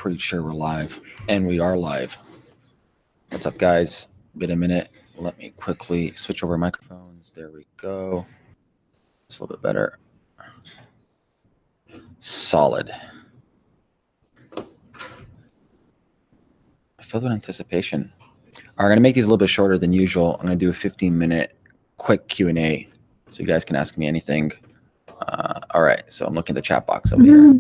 pretty sure we're live, and we are live. What's up, guys? Been a minute. Let me quickly switch over microphones. There we go. It's a little bit better. Solid. I feel with anticipation. I'm going to make these a little bit shorter than usual. I'm going to do a 15-minute quick Q&A so you guys can ask me anything. All right, so I'm looking at the chat box over here.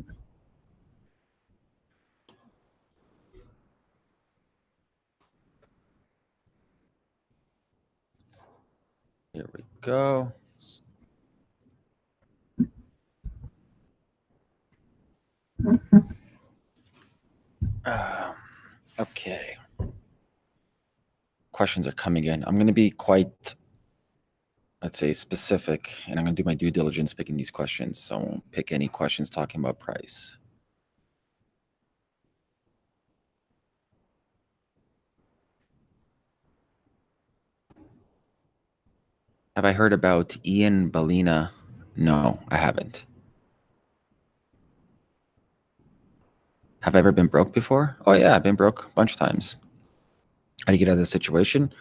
Here we go. Okay. Questions are coming in. I'm going to be quite, let's say, specific, and I'm going to do my due diligence picking these questions. So I won't pick any questions talking about price. Have I heard about Ian Balina? No, I haven't. Have I ever been broke before? Oh yeah, I've been broke a bunch of times. How do you get out of this situation?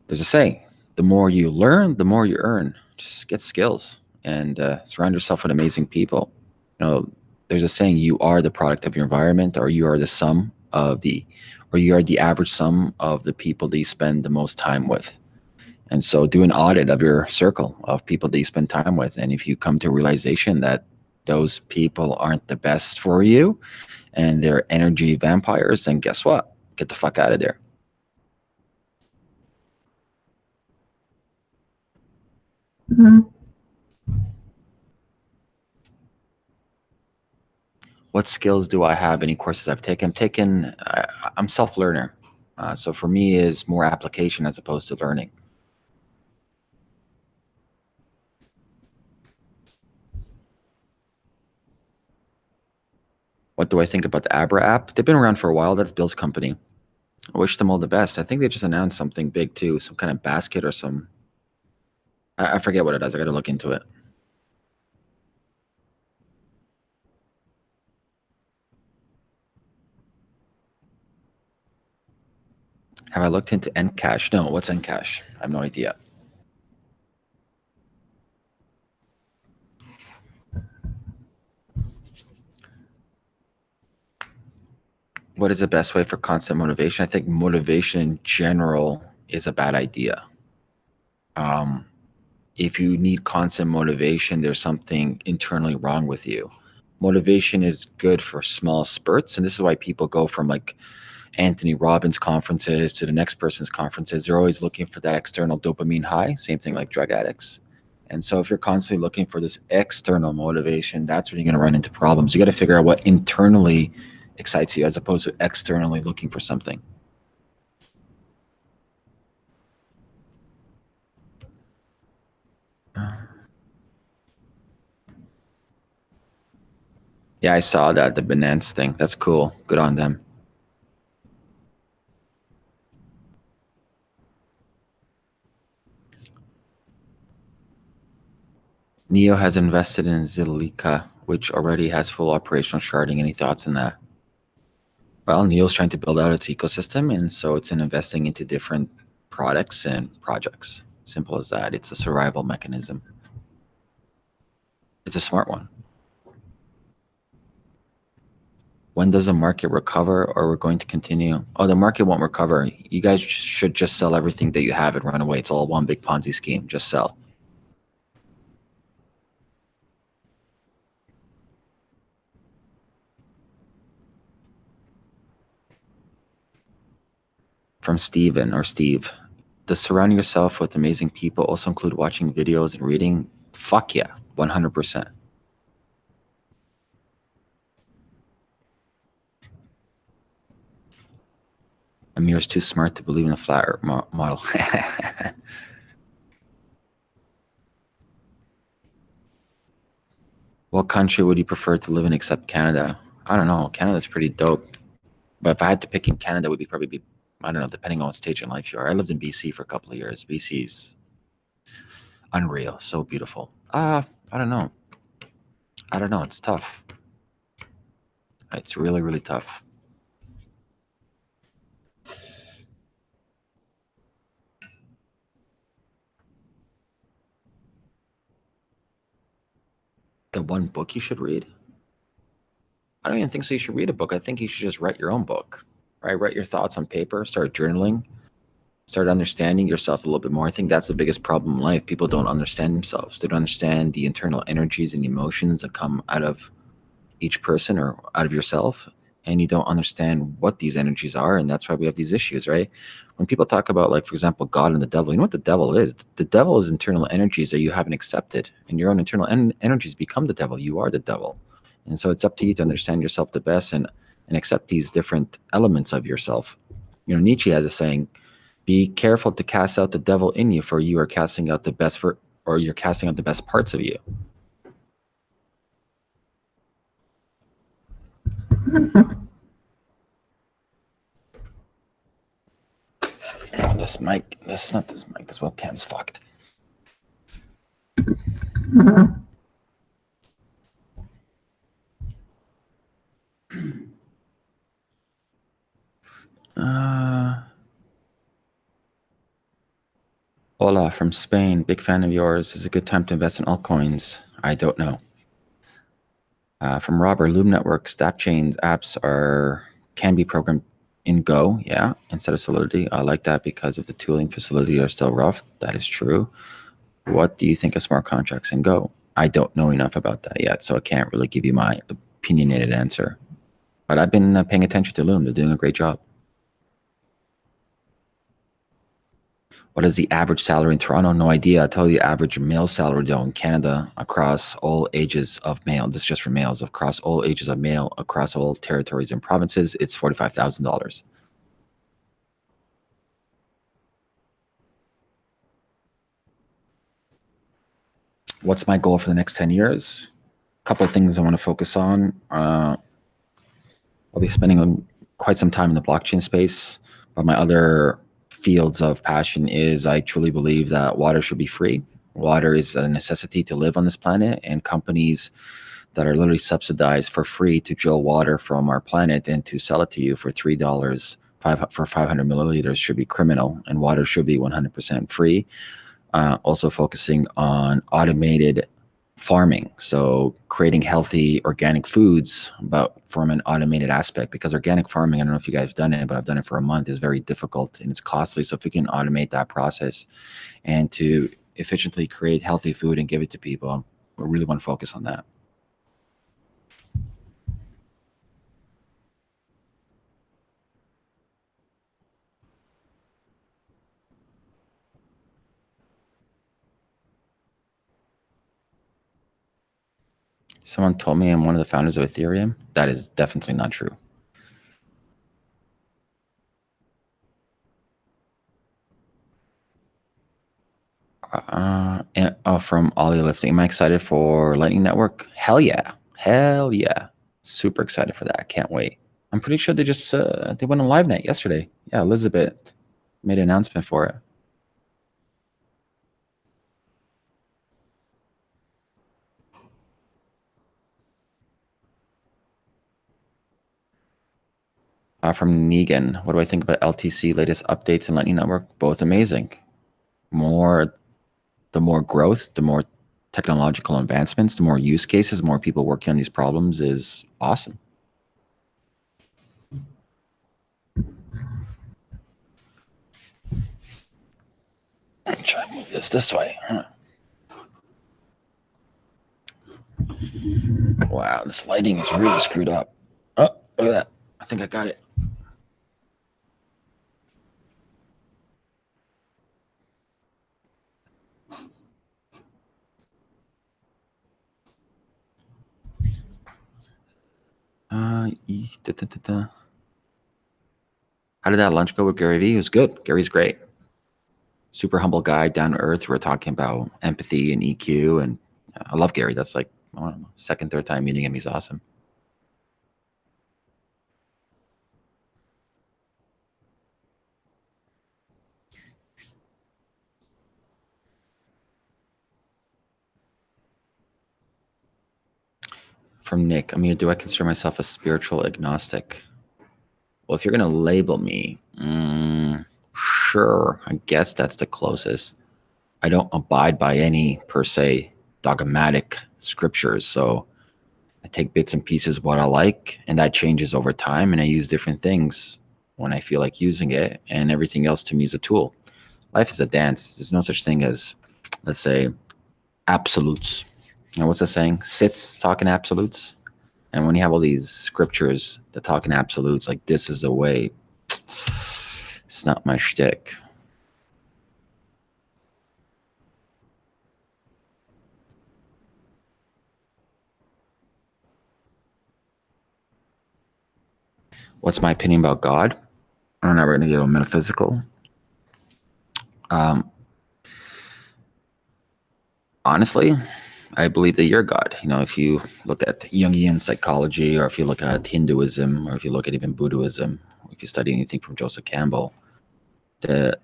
There's a saying, the more you learn, the more you earn. Just get skills and surround yourself with amazing people. You know, there's a saying, you are the product of your environment, or you are the sum of or you are the average sum of the people that you spend the most time with. And so do an audit of your circle of people that you spend time with. And if you come to a realization that those people aren't the best for you and they're energy vampires, then guess what? Get the fuck out of there. Mm-hmm. What skills do I have? Any courses I've taken? I'm self-learner. So for me is more application as opposed to learning. What do I think about the Abra app? They've been around for a while. That's Bill's company. I wish them all the best. I think they just announced something big too, some kind of basket or some, I forget what it is. I got to look into it. Have I looked into Encash? No, what's Encash? I have no idea. What is the best way for constant motivation? I think motivation in general is a bad idea. If you need constant motivation, there's something internally wrong with you. Motivation is good for small spurts, and this is why people go from like Anthony Robbins conferences to the next person's conferences. They're always looking for that external dopamine high, same thing like drug addicts. And so if you're constantly looking for this external motivation, that's when you're going to run into problems. You got to figure out what internally excites you as opposed to externally looking for something. Yeah, I saw that, the Binance thing. That's cool. Good on them. Neo has invested in Zilliqa, which already has full operational sharding. Any thoughts on that? Well, Neo's trying to build out its ecosystem, and so it's investing into different products and projects. Simple as that. It's a survival mechanism. It's a smart one. When does the market recover, or we're going to continue? Oh, the market won't recover. You guys should just sell everything that you have and run away. It's all one big Ponzi scheme. Just sell. From Steven or Steve. Does surrounding yourself with amazing people also include watching videos and reading? Fuck yeah, 100%. Ameer's too smart to believe in the flat earth model. What country would you prefer to live in except Canada? I don't know. Canada's pretty dope. But if I had to pick in Canada, would probably be, I don't know, depending on what stage in life you are. I lived in BC for a couple of years. BC's unreal. So beautiful. I don't know. It's tough. It's really, really tough. The one book you should read? I don't even think so you should read a book. I think you should just write your own book, right? Write your thoughts on paper, start journaling, start understanding yourself a little bit more. I think that's the biggest problem in life. People don't understand themselves. They don't understand the internal energies and emotions that come out of each person or out of yourself. And you don't understand what these energies are. And that's why we have these issues, right? When people talk about, like, for example, God and the devil, you know what the devil is? The devil is internal energies that you haven't accepted. And your own internal energies become the devil. You are the devil. And so it's up to you to understand yourself the best and accept these different elements of yourself. You know, Nietzsche has a saying, be careful to cast out the devil in you, for you are casting out the best or you're casting out the best parts of you. Oh, this mic, this is not this mic, this webcam's fucked. Hola from Spain, big fan of yours. Is it a good time to invest in altcoins? I don't know. From Robert, Loom Network, Stap Chains apps can be programmed in Go, yeah, instead of Solidity. I like that because of the tooling for Solidity are still rough. That is true. What do you think of smart contracts in Go? I don't know enough about that yet, so I can't really give you my opinionated answer. But I've been paying attention to Loom. They're doing a great job. What is the average salary in Toronto? No idea. I'll tell you the average male salary though in Canada across all ages of male. This is just for males. Across all ages of male, across all territories and provinces, it's $45,000. What's my goal for the next 10 years? A couple of things I want to focus on. I'll be spending quite some time in the blockchain space, but my other fields of passion is I truly believe that water should be free. Water is a necessity to live on this planet, and companies that are literally subsidized for free to drill water from our planet and to sell it to you for $3 for 500 milliliters should be criminal, and water should be 100% free. Also focusing on automated farming, so creating healthy organic foods, but from an automated aspect, because organic farming, I don't know if you guys have done it, but I've done it for a month, is very difficult and it's costly. So if we can automate that process and to efficiently create healthy food and give it to people, we really want to focus on that. Someone told me I'm one of the founders of Ethereum. That is definitely not true. From Ollie Lifting. Am I excited for Lightning Network? Hell yeah. Hell yeah. Super excited for that. Can't wait. I'm pretty sure they just they went on LiveNet yesterday. Yeah, Elizabeth made an announcement for it. From Negan, what do I think about LTC latest updates in Lightning Network? Both amazing. The more growth, the more technological advancements, the more use cases, more people working on these problems is awesome. I'm trying to move this way. Wow, this lighting is really screwed up. Oh, look at that. I think I got it. How did that lunch go with Gary Vee? It was good. Gary's great. Super humble guy, down to earth. We're talking about empathy and EQ, and I love Gary. That's like, I don't know, second, third time meeting him. He's awesome. From Nick, Amir, do I consider myself a spiritual agnostic? Well, if you're going to label me, sure, I guess that's the closest. I don't abide by any, per se, dogmatic scriptures. So I take bits and pieces of what I like, and that changes over time. And I use different things when I feel like using it, and everything else to me is a tool. Life is a dance. There's no such thing as, let's say, absolutes. You know, what's the saying? Sits talking absolutes. And when you have all these scriptures that talk in absolutes, like this is the way, it's not my shtick. What's my opinion about God? I don't know, we're going to get metaphysical. Honestly, I believe that you're God. You know, if you look at Jungian psychology, or if you look at Hinduism, or if you look at even Buddhism, or if you study anything from Joseph Campbell, the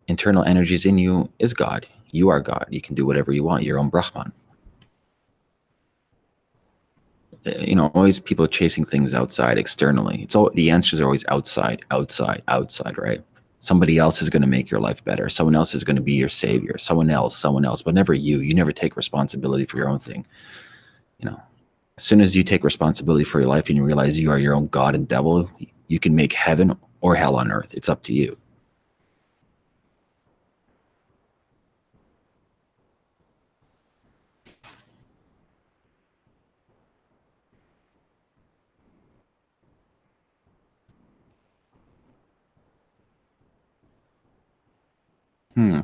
internal energies in you is God. You are God. You can do whatever you want. Your own Brahman. You know, always people chasing things outside externally. It's all, the answers are always outside, outside, outside, right? Somebody else is going to make your life better. Someone else is going to be your savior. Someone else, but never you. You never take responsibility for your own thing. You know, as soon as you take responsibility for your life and you realize you are your own God and devil, you can make heaven or hell on earth. It's up to you. Hmm.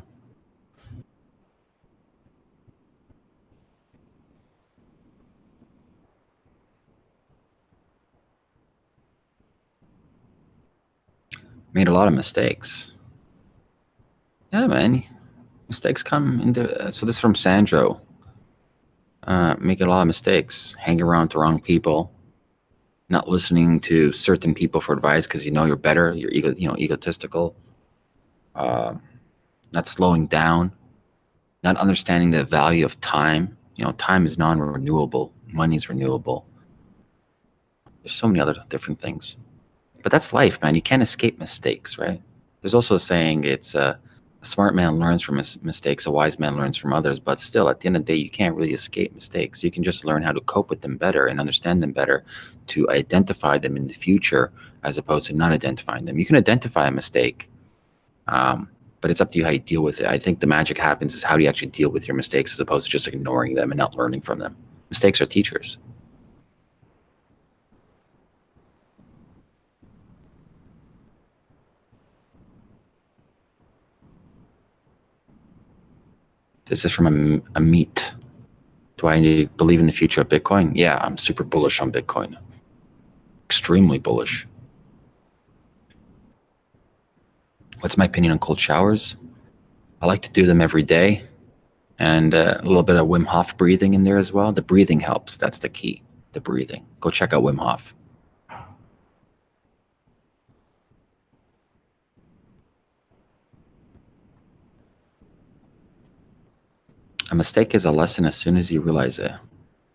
Made a lot of mistakes. Yeah, man. Mistakes come into. So this is from Sandro. Making a lot of mistakes, hanging around with the wrong people, not listening to certain people for advice because you know you're better. You're egotistical. Not slowing down, not understanding the value of time. You know, time is non-renewable. Money is renewable. There's so many other different things. But that's life, man. You can't escape mistakes, right? There's also a saying, it's a smart man learns from his mistakes, a wise man learns from others. But still, at the end of the day, you can't really escape mistakes. You can just learn how to cope with them better and understand them better, to identify them in the future as opposed to not identifying them. You can identify a mistake, but it's up to you how you deal with it. I think the magic happens is how do you actually deal with your mistakes as opposed to just ignoring them and not learning from them. Mistakes are teachers. This is from a meet. Do I believe in the future of Bitcoin? Yeah, I'm super bullish on Bitcoin. Extremely bullish. What's my opinion on cold showers? I like to do them every day, and a little bit of Wim Hof breathing in there as well. The breathing helps. That's the key. The breathing. Go check out Wim Hof. A mistake is a lesson as soon as you realize it.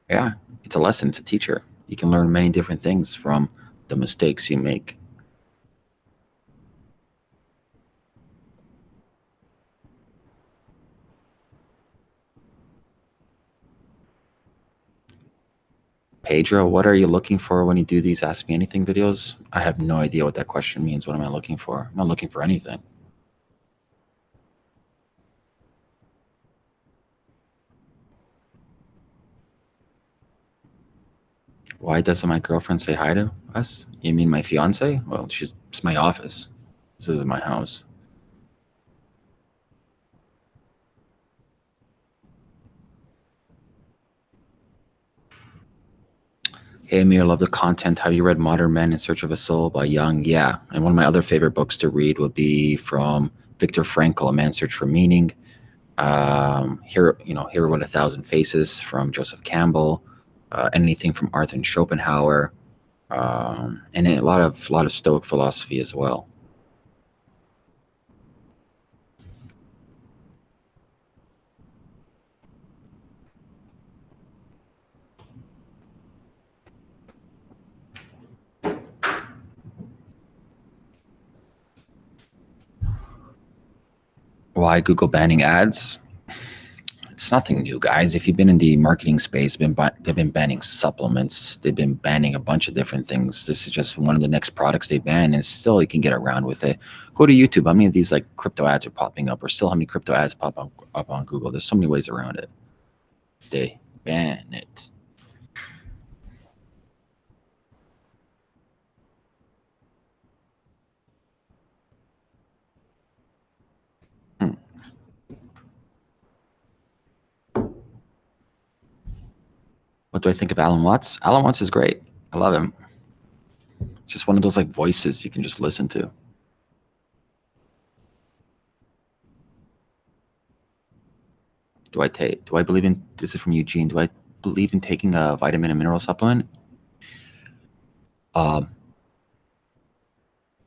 Yeah, it's a lesson. It's a teacher. You can learn many different things from the mistakes you make. Pedro, what are you looking for when you do these Ask Me Anything videos? I have no idea what that question means. What am I looking for? I'm not looking for anything. Why doesn't my girlfriend say hi to us? You mean my fiance? Well, it's my office. This isn't my house. Hey, Amir, love the content. Have you read Modern Men in Search of a Soul by Young? Yeah. And one of my other favorite books to read would be from Viktor Frankl, A Man's Search for Meaning. Here What a Thousand Faces from Joseph Campbell. Anything from Arthur Schopenhauer. And a lot of Stoic philosophy as well. Why Google banning ads? It's nothing new, guys. If you've been in the marketing space, they've been banning supplements. They've been banning a bunch of different things. This is just one of the next products they ban, and still you can get around with it. Go to YouTube. How many of these like crypto ads are popping up, or still how many crypto ads pop up on Google? There's so many ways around it. They ban it. What do I think of Alan Watts? Alan Watts is great. I love him. It's just one of those like voices you can just listen to. Do I believe in, this is from Eugene, do I believe in taking a vitamin and mineral supplement?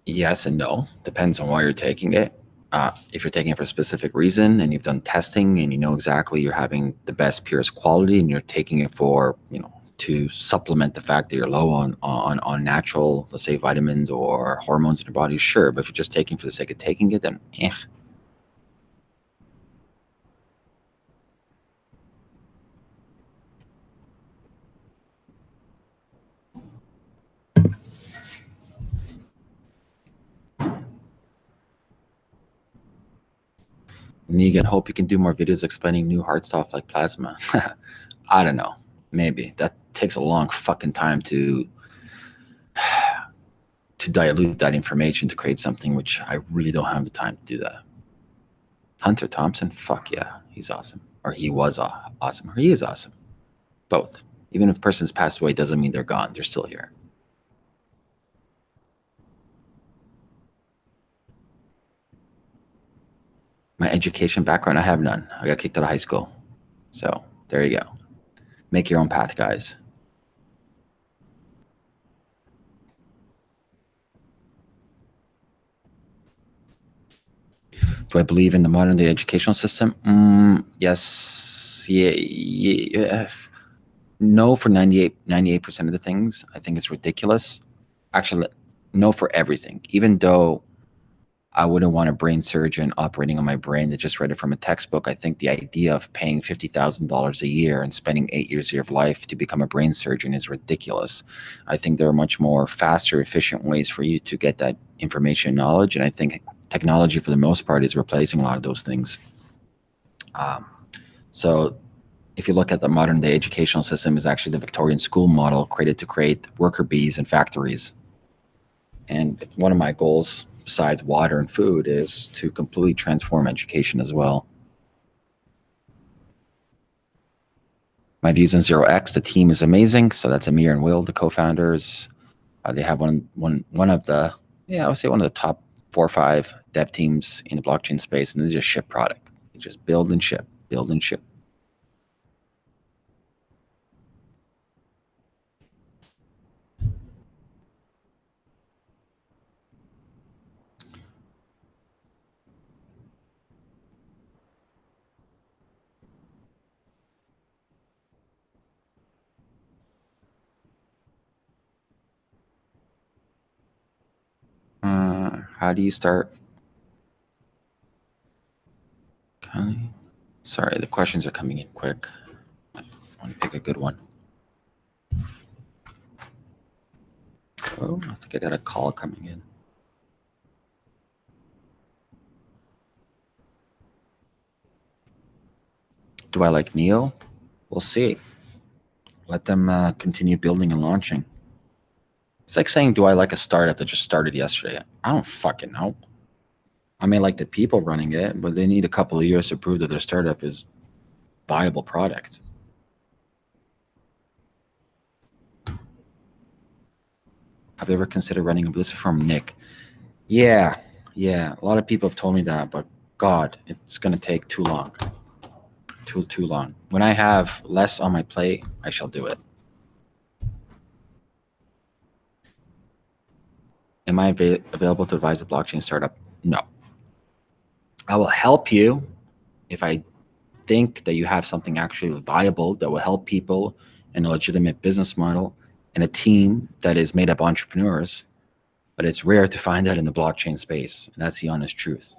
Yes and no. Depends on why you're taking it. If you're taking it for a specific reason and you've done testing and you know exactly you're having the best, purest quality, and you're taking it for, to supplement the fact that you're low on natural, let's say vitamins or hormones in your body, sure. But if you're just taking for the sake of taking it, then Negan, hope you can do more videos explaining new hard stuff like plasma. I don't know. Maybe. That takes a long fucking time to dilute that information to create something, which I really don't have the time to do that. Hunter Thompson, fuck yeah, he's awesome. Or he was awesome. Or he is awesome. Both. Even if a person's passed away doesn't mean they're gone. They're still here. My education background, I have none. I got kicked out of high school. So there you go. Make your own path, guys. Do I believe in the modern day educational system? Yes. Yeah. No for 98% of the things. I think it's ridiculous. Actually, no for everything. Even though I wouldn't want a brain surgeon operating on my brain that just read it from a textbook. I think the idea of paying $50,000 a year and spending 8 years of your life to become a brain surgeon is ridiculous. I think there are much more faster, efficient ways for you to get that information and knowledge. And I think technology, for the most part, is replacing a lot of those things. So if you look at the modern day educational system, is actually the Victorian school model created to create worker bees and factories. And one of my goals, besides water and food, is to completely transform education as well. My views on 0x, the team is amazing. So that's Ameer and Will, the co-founders. They have one of the, I would say one of the top 4 or 5 dev teams in the blockchain space, and they just ship product. They just build and ship, build and ship. How do you start? Okay. Sorry, the questions are coming in quick. I want to pick a good one. Oh, I think I got a call coming in. Do I like Neo? We'll see. Let them continue building and launching. It's like saying, do I like a startup that just started yesterday? I don't fucking know. I may like the people running it, but they need a couple of years to prove that their startup is a viable product. Have you ever considered running a business from Nick? Yeah. A lot of people have told me that, but God, it's going to take too long. Too long. When I have less on my plate, I shall do it. Am I available to advise a blockchain startup? No. I will help you if I think that you have something actually viable that will help people in a legitimate business model and a team that is made up of entrepreneurs. But it's rare to find that in the blockchain space. And that's the honest truth.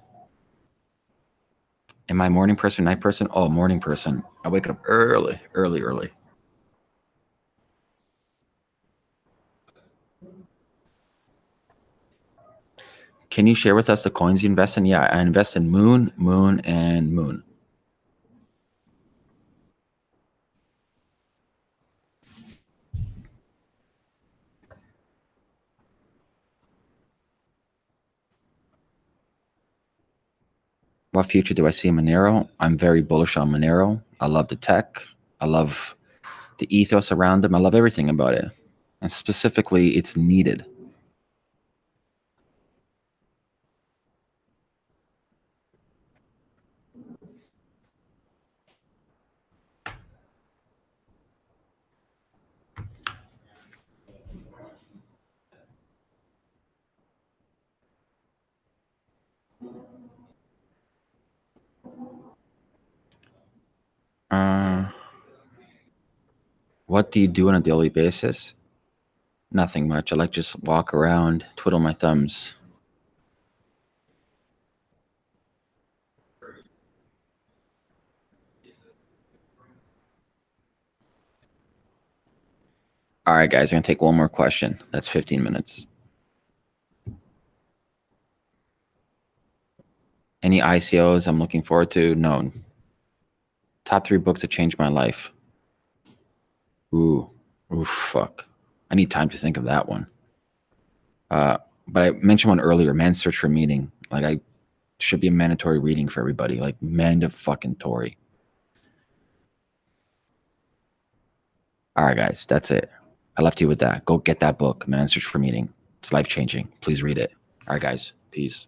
Am I morning person, night person? Oh, morning person. I wake up early. Can you share with us the coins you invest in? Yeah, I invest in Moon, and Moon. What future do I see in Monero? I'm very bullish on Monero. I love the tech. I love the ethos around them. I love everything about it. And specifically, it's needed. Uh, what do you do on a daily basis? Nothing much. I like just walk around, twiddle my thumbs. All right, guys, I'm going to take one more question. That's 15 minutes. Any ICOs I'm looking forward to? No. Top 3 books that changed my life. Ooh, fuck. I need time to think of that one. But I mentioned one earlier, Man's Search for Meaning. Like, I should be a mandatory reading for everybody. Like, Tory. All right, guys, that's it. I left you with that. Go get that book, Man's Search for Meaning. It's life-changing. Please read it. All right, guys, peace.